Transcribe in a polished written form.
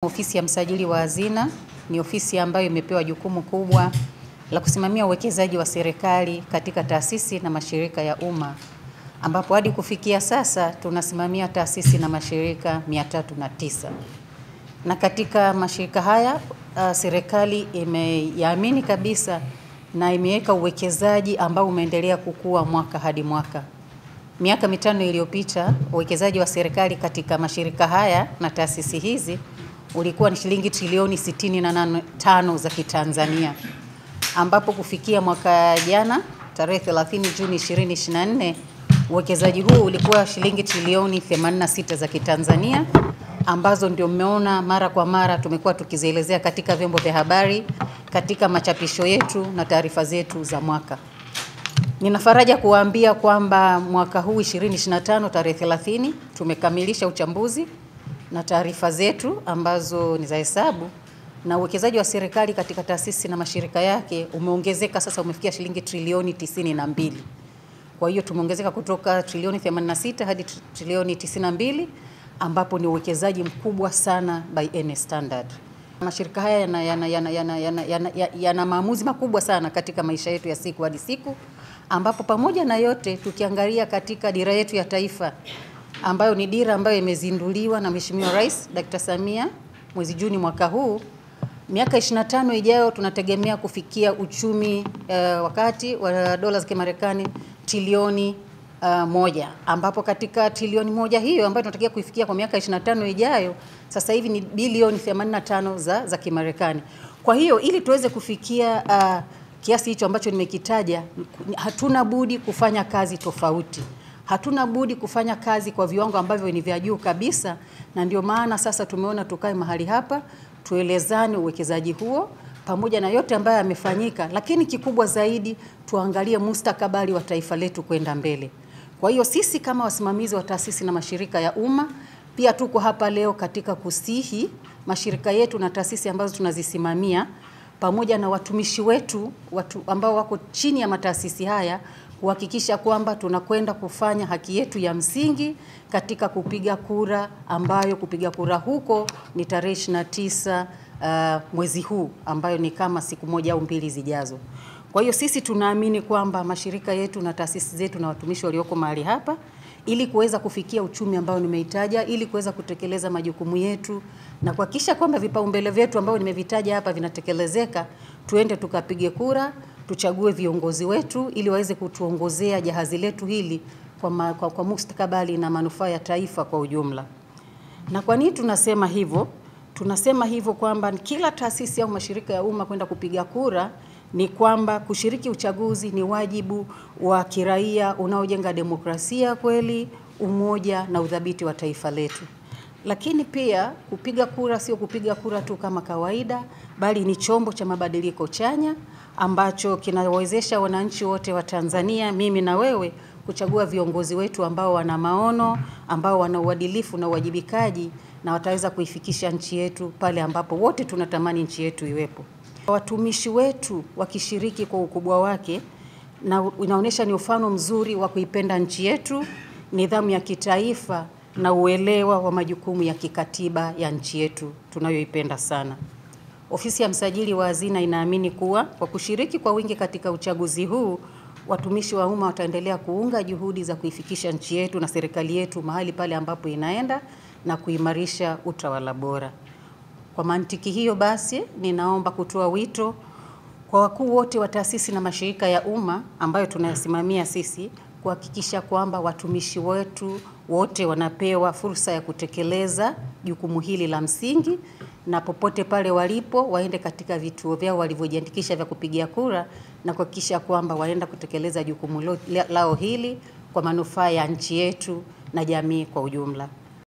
Ofisi ya Msajili wa Hazina ni ofisi ambayo imepewa jukumu kubwa la kusimamia uwekezaji wa serikali katika taasisi na mashirika ya umma, ambapo hadi kufikia sasa tunasimamia taasisi na mashirika 309. Na katika mashirika haya serikali imeyaamini kabisa na imeweka uwekezaji ambao umeendelea kukua mwaka hadi mwaka. Miaka 5 iliyopita uwekezaji wa serikali katika mashirika haya na taasisi hizi ulikuwa ni shilingi trilioni 65 za Kitanzania, ambapo kufikia mwaka jana tarehe 30 Juni 2024 uwekezaji huu ulikuwa shilingi trilioni 86 za Kitanzania, ambazo ndio mmeona mara kwa mara tumekuwa tukizielezea katika vyombo vya habari, katika machapisho yetu na taarifa zetu za mwaka. Nina faraja kuwaambia kwamba mwaka huu 2025 tarehe 30 tumekamilisha uchambuzi na taarifa zetu ambazo ni za hesabu, na uwekezaji wa serikali katika taasisi na mashirika yake umeongezeka, sasa umefikia shilingi trilioni 92. Kwa hiyo tumeongezeka kutoka trilioni 86 hadi trilioni 92, ambapo ni uwekezaji mkubwa sana by any standard. Mashirika haya yana maamuzi makubwa sana katika maisha yetu ya siku hadi siku, ambapo pamoja na yote tukiangalia katika dira yetu ya taifa ambayo ni dira ambayo imezinduliwa na Mheshimiwa Rais Dr. Samia mwezi Juni mwaka huu, miaka 25 ijayo tunategemea kufikia uchumi wakati wa dola za Kimarekani trilioni 1, ambapo katika trilioni 1 hiyo ambayo tunatakia kuifikia kwa miaka 25 ijayo, sasa hivi ni bilioni 85 za Kimarekani. Kwa hiyo ili tuweze kufikia kiasi hicho ambacho nimekitaja, hatuna budi kufanya kazi tofauti. Hatuna budi kufanya kazi kwa viwango ambavyo ni vya juu kabisa, na ndio maana sasa tumeona tukae mahali hapa tuelezane uwekezaji huo pamoja na yote ambayo yamefanyika, lakini kikubwa zaidi tuangalie mustakabali wa taifa letu kwenda mbele. Kwa hiyo sisi kama wasimamizi wa taasisi na mashirika ya umma pia tuko hapa leo katika kusihi mashirika yetu na taasisi ambazo tunazisimamia pamoja na watumishi wetu ambao wako chini ya mataasisi haya kuhakikisha kwamba tunakwenda kufanya haki yetu ya msingi katika kupiga kura, ambayo kupiga kura huko ni tarehe 29 mwezi huu, ambayo ni kama siku 1 au 2 zijazo. Kwa hiyo sisi tunaamini kwamba mashirika yetu na taasisi zetu na watumishi walioko mahali hapa, ili kuweza kufikia uchumi ambao nimeitaja, ili kuweza kutekeleza majukumu yetu na kuhakikisha kwamba vipaumbele vyetu ambao nimevitaja hapa vinatekelezeka, tuende tukapige kura, tuchague viongozi wetu ili waweze kutuongozea jahazi letu hili kwa mustakabali na manufaa ya taifa kwa ujumla. Na kwa nini tunasema hivyo? Tunasema hivyo kwamba kila taasisi au mashirika ya umma kwenda kupiga kura ni kwamba kushiriki uchaguzi ni wajibu wa kiraia unaojenga demokrasia kweli, umoja na udhabiti wa taifa letu. Lakini pia kupiga kura sio kupiga kura tu kama kawaida, bali ni chombo cha mabadiliko chanya ambacho kinawezesha wananchi wote wa Tanzania, mimi na wewe, kuchagua viongozi wetu ambao wana maono, ambao wana uadilifu na uwajibikaji, na wataweza kuifikisha nchi yetu pale ambapo wote tunatamani nchi yetu iwepo. Watumishi wetu wakishiriki kwa ukubwa wake, na inaonyesha ni mfano mzuri wa kuipenda nchi yetu, nidhamu ya kitaifa na uelewa wa majukumu ya kikatiba ya nchi yetu tunayoipenda sana. Ofisi ya Msajili wa Hazina inaamini kuwa kwa kushiriki kwa wingi katika uchaguzi huu, watumishi wa umma wataendelea kuunga juhudi za kuifikisha nchi yetu na serikali yetu mahali pale ambapo inaenda na kuimarisha utawala bora. Kwa mantiki hiyo basi, ninaomba kutoa wito kwa wakuu wote wa taasisi na mashirika ya umma ambayo tunayasimamia sisi, kuhakikisha kwamba watumishi wetu wote wanapewa fursa ya kutekeleza jukumu hili la msingi, na popote pale walipo waende katika vituo vyao walivyojiandikisha vya kupigia kura, na kuhakikisha kwamba waenda kutekeleza jukumu lao hili kwa manufaa ya nchi yetu na jamii kwa ujumla.